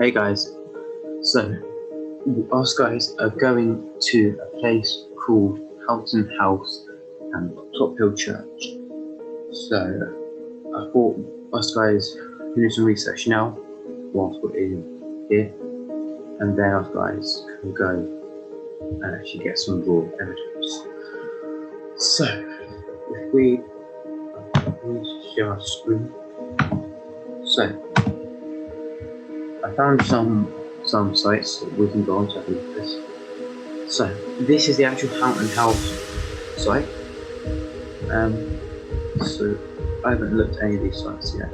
Hey guys, so us guys are going to a place called Houghton House and Top Hill Church. So I thought us guys can do some research now whilst we're in here, and then us guys can go and actually get some raw evidence. So if we share our screen. So I found some sites that we can go on to have a look at this. So this is the actual Houghton House site. So I haven't looked at any of these sites yet.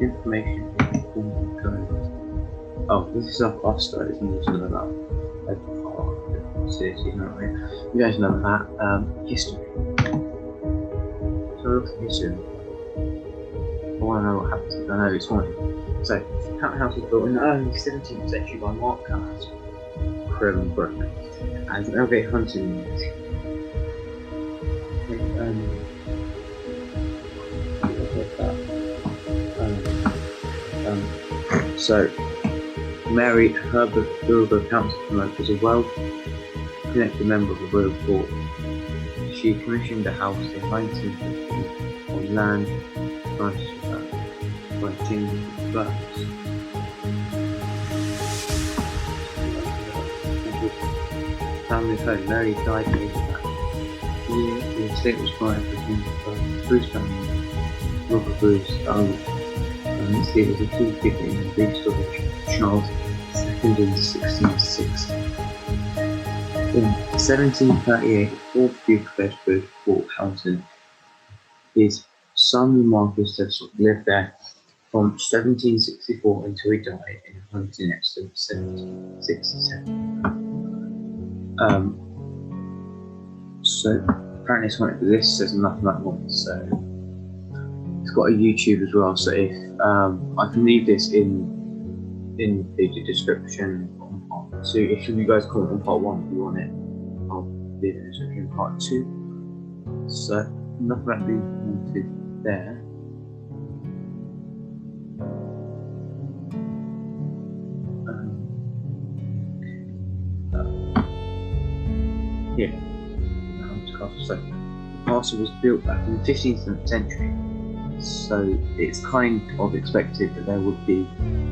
Information. Oh, this is our pastor. It's more sort of about cities, you guys know that. History. So look at history. I want to know what happened. I know it's haunted. So, Houghton House was built in the early 17th century by Mark Callas, Cranbrook, as an elevated hunting unit. So, Mary Herbert Wilbur Council was a well-connected member of the royal court. She commissioned the house in 1950 on land purchased by James Burns. Family home. Mary died in 1980. The estate was acquired by Bruce family, Robert Bruce. The estate was a two-figure in the big storage Charles II in 1660. In 1738, the fourth Duke of Edward bought Houghton. His son Marcus lived there from 1764 until he died in Hunting next to 1767. So apparently it's one this says nothing like one, so it's got a YouTube as well. So if I can leave this in the description on part 2. If you guys comment on part 1 if you want it, I'll leave it in the description in part 2. So nothing about being haunted there. Yeah, so the castle was built back in the 15th century, so it's kind of expected that there would be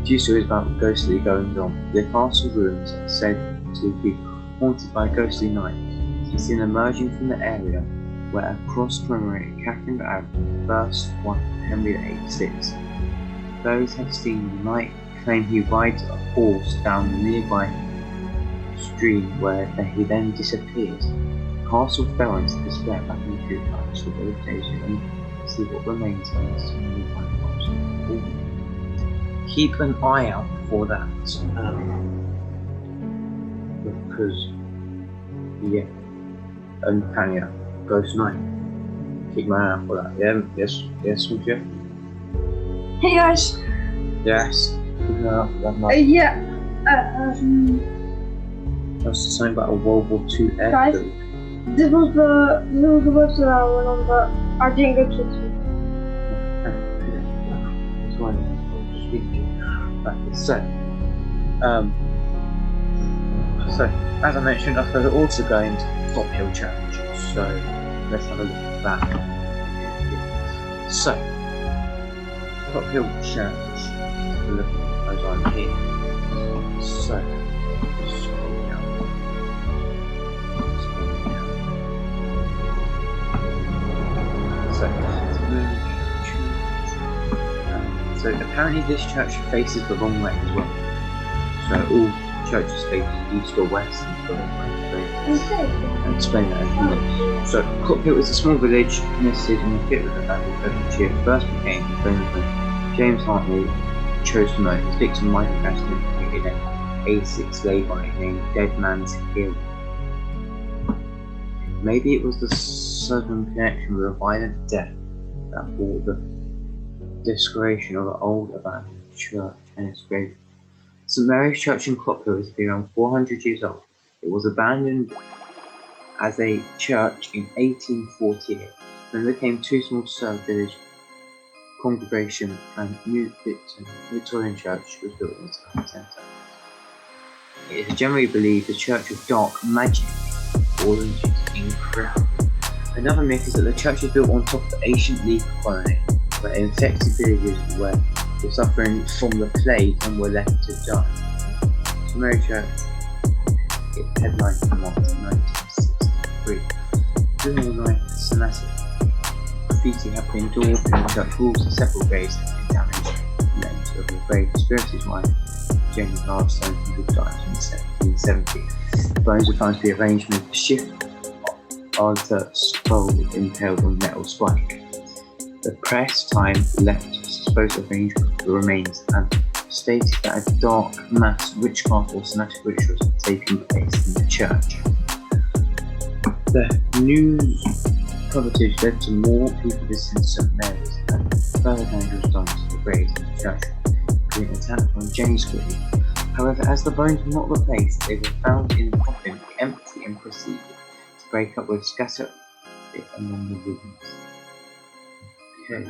few stories about ghostly goings on. The castle ruins are said to be haunted by a ghostly night. It's seen emerging from the area where a cross commemorating Catherine the first wife of Henry VIII. Those have seen the knight claim he rides a horse down the nearby stream where he then disappears. The castle fell into despair back in the 2000s for vegetation and see what remains of this nearby castle. Keep an eye out for that, because and Tanya, Ghost Night. Keep my eye out for that. Yeah, yes, Sophia? Hey guys. Yes. That's something about a World War II airfield. Guys, this was the website I went on, but I didn't go to it. That's why I'm just speaking. So, as I mentioned, I was also going to Top Hill Church. So, let's have a look at that. So, Top Hill Church. Let's have a look as I'm here. So, So apparently this church faces the wrong way as well. So all churches face east or west and the wrong way. I'll explain that in a minute. So Cophill is a small village nested in the pit of the valley of which it first became famous when James Hartley chose to know his victim Michael Gaston in an A6 lay-by named Dead Man's Hill. Maybe it was the sudden connection with a violent death that brought the desecration of an old abandoned church and its grave. St Mary's Church in Cophill is around 400 years old. It was abandoned as a church in 1848, then became too small to serve village congregation and new Victorian church was built in the town centre. It is generally believed the church of dark magic, fallen incredible. Another myth is that the church is built on top of the ancient leper colony, where infected villagers were suffering from the plague and were left to die. St Mary Church, it headlined in March 1963. During the night, Senatic graffiti have been daubed in the church walls and several graves have been damaged. Names of the grave conspiracy's wife, Jenny Largestone, who died in 1770. Bones were found to be arranged with a shift altar skull impaled on metal spike. The press time left to dispose of the remains and stated that a dark mass witchcraft or Senatic rituals had taken place in the church. The news coverage led to more people visiting St Mary's and further damage was done to the graves in the church, including an attack on Jenny's grave. However, as the bones were not replaced, they were found in the coffin empty and proceeded to break up with scatter it among the ruins. Okay.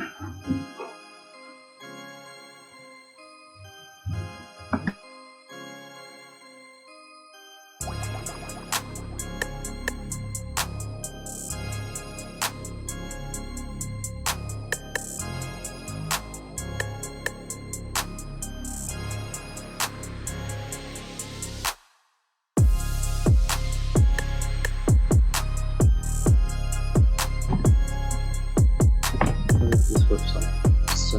This website. So,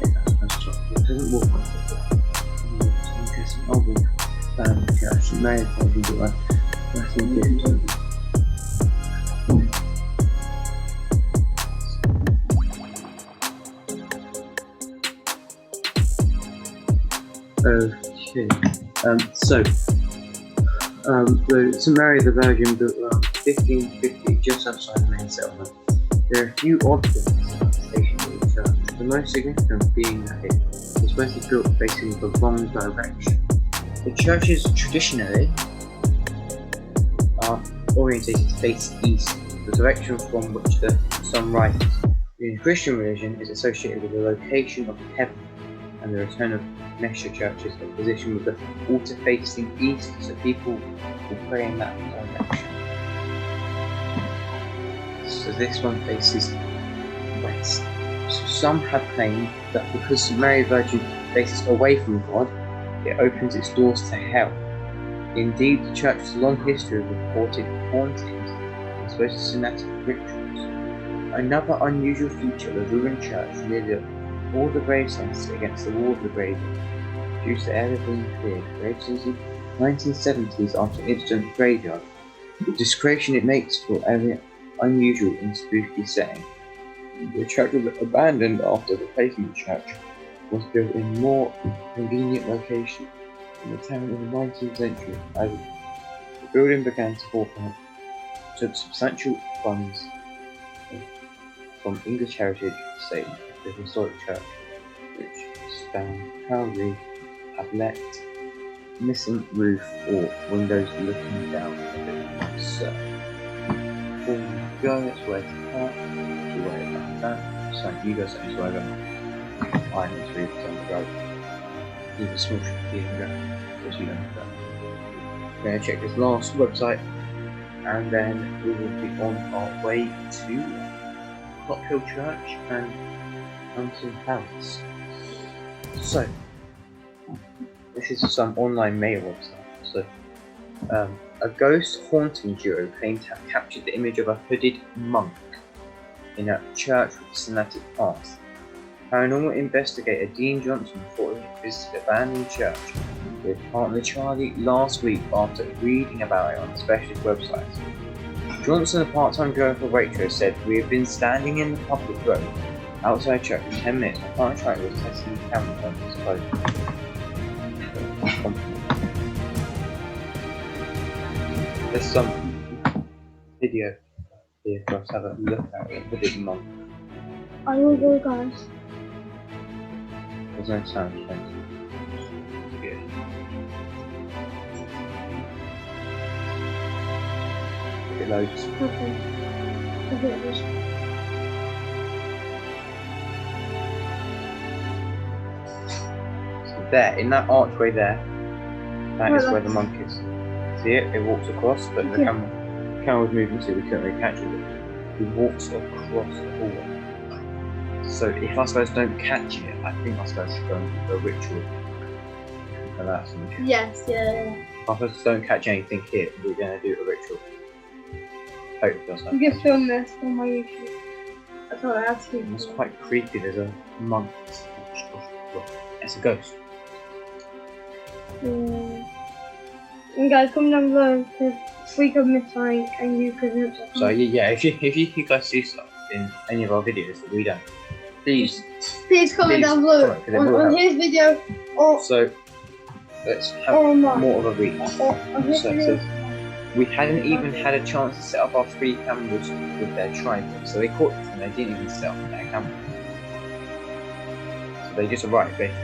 it doesn't work like that. It's interesting. Oh, we actually made it. I think it was. I think it. Okay. The St Mary the Virgin built around 1550 just outside the main settlement. There are a few odd things about the station of the church, the most significant being that it was mostly built facing the wrong direction. The churches traditionally are orientated to face east, the direction from which the sun rises. In Christian religion is associated with the location of heaven, and the return of Mesha churches are positioned with the altar facing east, so people will pray in that direction. So this one faces west. So some have claimed that because St Mary Virgin faces away from God, it opens its doors to hell. Indeed, the church has a long history of reported hauntings and supposed Senatic rituals. Another unusual feature of the ruined church near all the gravestones against the wall of the graveyard, due to the area being cleared, gravestones in the 1970s after an incident graveyard. The desecration it makes for area unusual and spooky setting. The church was abandoned after the replacement church was built in a more convenient location in the town in the 19th century. As the building began to fall apart, took substantial funds from English Heritage Estate, the historic church, which stand proudly have let missing roof or windows looking down a bit. So, before we go, let's wait to park, to worry about that. So, you guys need to worry about I need to read on the road. Leave a small shop here and go, because you don't have that. We're going to check this last website, and then we will be on our way to Clockhill Church and Mountain Palace. So, this is some online mail website. So, a ghost haunting duo claimed to have captured the image of a hooded monk in a church with a Senatic past. Paranormal investigator Dean Johnson reportedly visited abandoned church with partner Charlie last week after reading about it on specialist websites. Johnson, a part-time driver for Waitrose, said, "We have been standing in the public road outside church for 10 minutes. My partner Charlie was testing the camera on his phone." There's some video here for us to have a look at it. What did monk? I will go, guys. There's no sound, thanks. Good. It loads. Okay. Okay, it is. So there, in that archway there, that Oh, is where the that's- monk is. See it? It walks across, but the Yeah. camera was moving, so we couldn't really catch it. He walks across the hallway. So if us guys don't catch it, I think us guys should go and do a ritual. And that's something. Yes, yeah. If us don't catch anything here, we're gonna do a ritual. Hopefully us You don't can catch it. film this on my YouTube. That's what I asked you. It's quite creepy. There's a monk. It's a ghost. And guys, comment down below if we could miss something and you could miss something. So yeah, if you guys see stuff in any of our videos that we don't, please. Please comment down below comment, 'cause it will on help. his video or So let's have on mine. more of a read. Or on his So it video. says, we hadn't even had a chance to set up our 3 cameras with their tripod, so they caught us and they didn't even set up their camera. So they just arrived basically.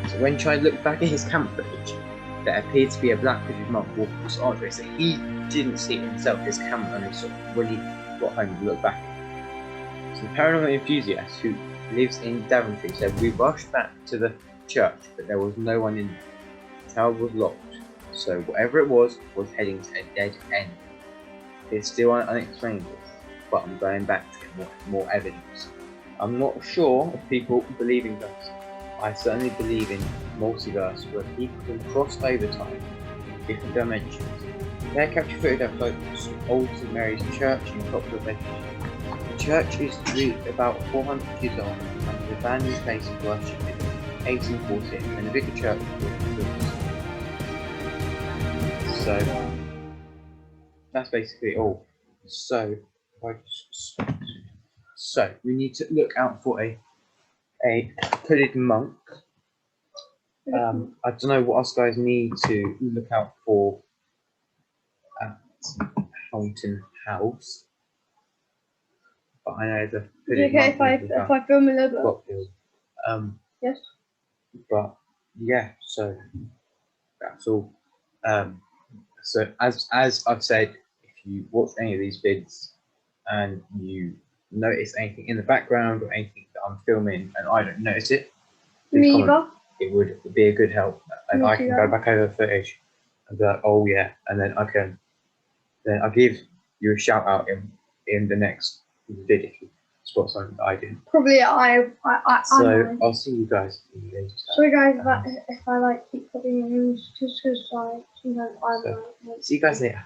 So when trying to look back at his camera footage, there appeared to be a black hooded monk walking across the archway, so he didn't see it himself, his camera only saw it when he got home and looked back. So the paranormal enthusiast who lives in Daventry said, we rushed back to the church, but there was no one in there. The tower was locked, so whatever it was heading to a dead end. It's still unexplainable, but I'm going back to get more evidence. I'm not sure if people believe in ghosts. I certainly believe in multiverse, where people can cross over time in different dimensions. Their capture footage of Old St Mary's Church in Cotswold, Bedfordshire. The church is about 400 years old and was abandoned place of worship in 1848 when the vicar church was built. So that's basically all. So we need to look out for a hooded monk. I don't know what us guys need to look out for at Haunted House, but I know the Is it okay if I film a little bit? Yes. But yeah, so that's all. So as I've said, if you watch any of these vids and you notice anything in the background or anything that I'm filming and I don't notice it, Me comment. either. It would be a good help, and I can go back over the footage and be like, oh yeah, and then I'll give you a shout out in the next vid if you spot something that I did. Probably So I'll see you guys later. Sorry guys, if I like keep putting in just because like sometimes I'm See you guys later.